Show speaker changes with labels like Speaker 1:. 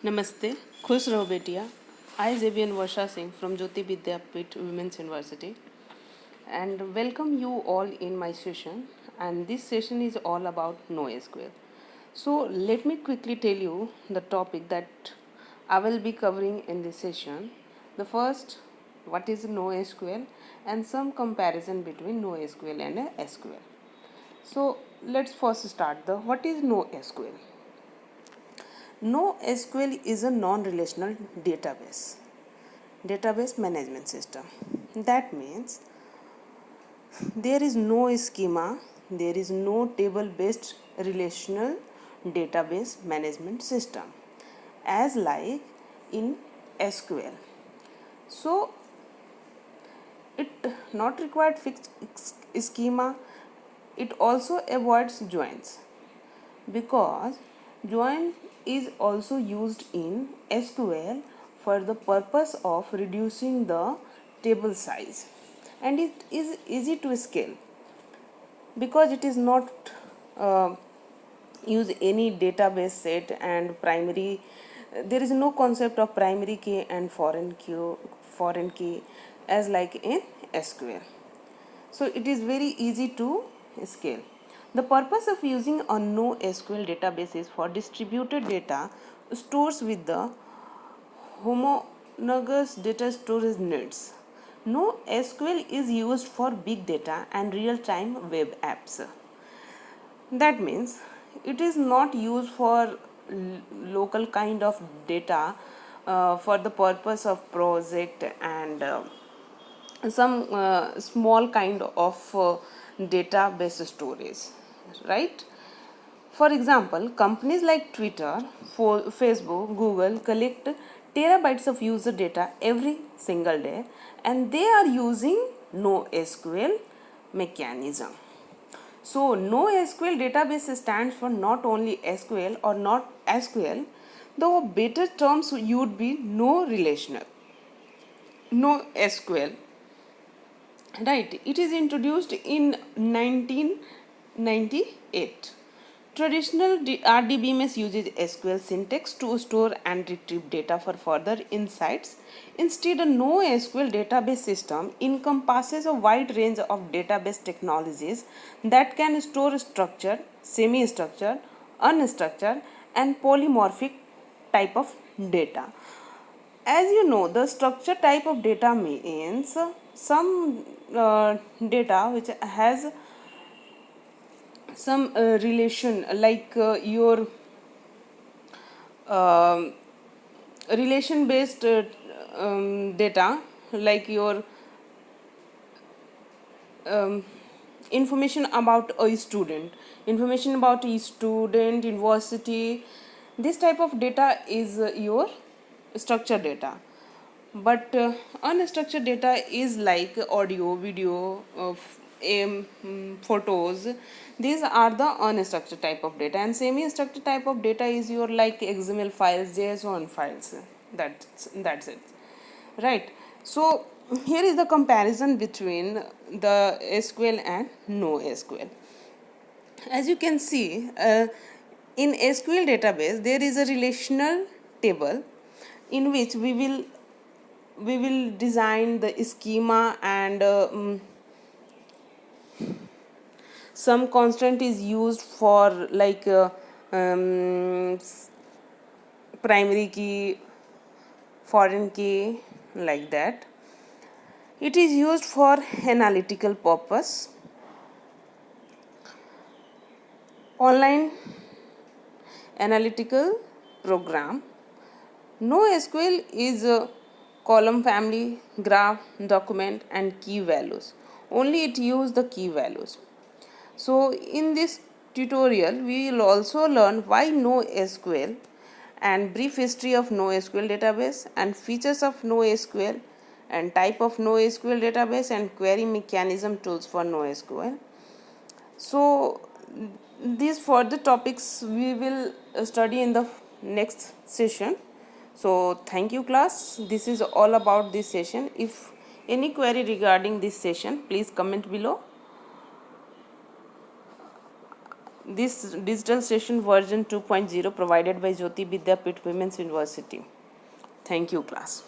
Speaker 1: नमस्ते, खुश रहो बेटिया. I, Xavier Varsha Singh from Jyoti Vidyapeeth Women's University, and welcome you all in my session. And this session is all about NoSQL. So let me quickly tell you the topic that I will be covering in this session. The first, what is NoSQL, and some comparison between NoSQL and SQL. So let's first start the what is NoSQL. NoSQL is a non-relational database management system. That means there is no schema, there is no table-based relational database management system as like in SQL. So it not required fixed schema. It also avoids joins because join is also used in SQL for the purpose of reducing the table size, and it is easy to scale because it is not use any database set and primary. There is no concept of primary key and foreign key as like in SQL. So it is very easy to scale. The purpose of using a NoSQL database is for distributed data stores with the homologous data storage needs. NoSQL is used for big data and real-time web apps. That means it is not used for local kind of data for the purpose of project and some small kind of database storage, right? For example, companies like Twitter, Facebook, Google collect terabytes of user data every single day, and they are using NoSQL mechanism. So NoSQL database stands for not only SQL or not SQL, though better terms would be no relational, no SQL. Right, it is introduced in 1998. Traditional RDBMS uses SQL syntax to store and retrieve data for further insights. Instead, a NoSQL database system encompasses a wide range of database technologies that can store structured, semi-structured, unstructured, and polymorphic type of data. As you know, the structure type of data means some data which has some relation like your um relation based data, like your um, information about a student, university. This type of data is your structured data. But unstructured data is like audio, video, photos. These are the unstructured type of data, and semi-structured type of data is your like XML files, JSON files. That's it, right? So here is the comparison between the SQL and NoSQL. As you can see, in SQL database there is a relational table in which we will design the schema, and some constant is used for like primary key, foreign key, like that. It is used for analytical purpose. Online analytical program. NoSQL is a column family, graph, document, and key values. Only it use the key values. So in this tutorial, we will also learn why NoSQL and brief history of NoSQL database and features of NoSQL and type of NoSQL database and query mechanism tools for NoSQL. So these further topics we will study in the next session. So thank you class. This is all about this session. If any query regarding this session, please comment below. this digital session version 2.0 provided by Jyoti Vidyapeeth Women's University. Thank you, class.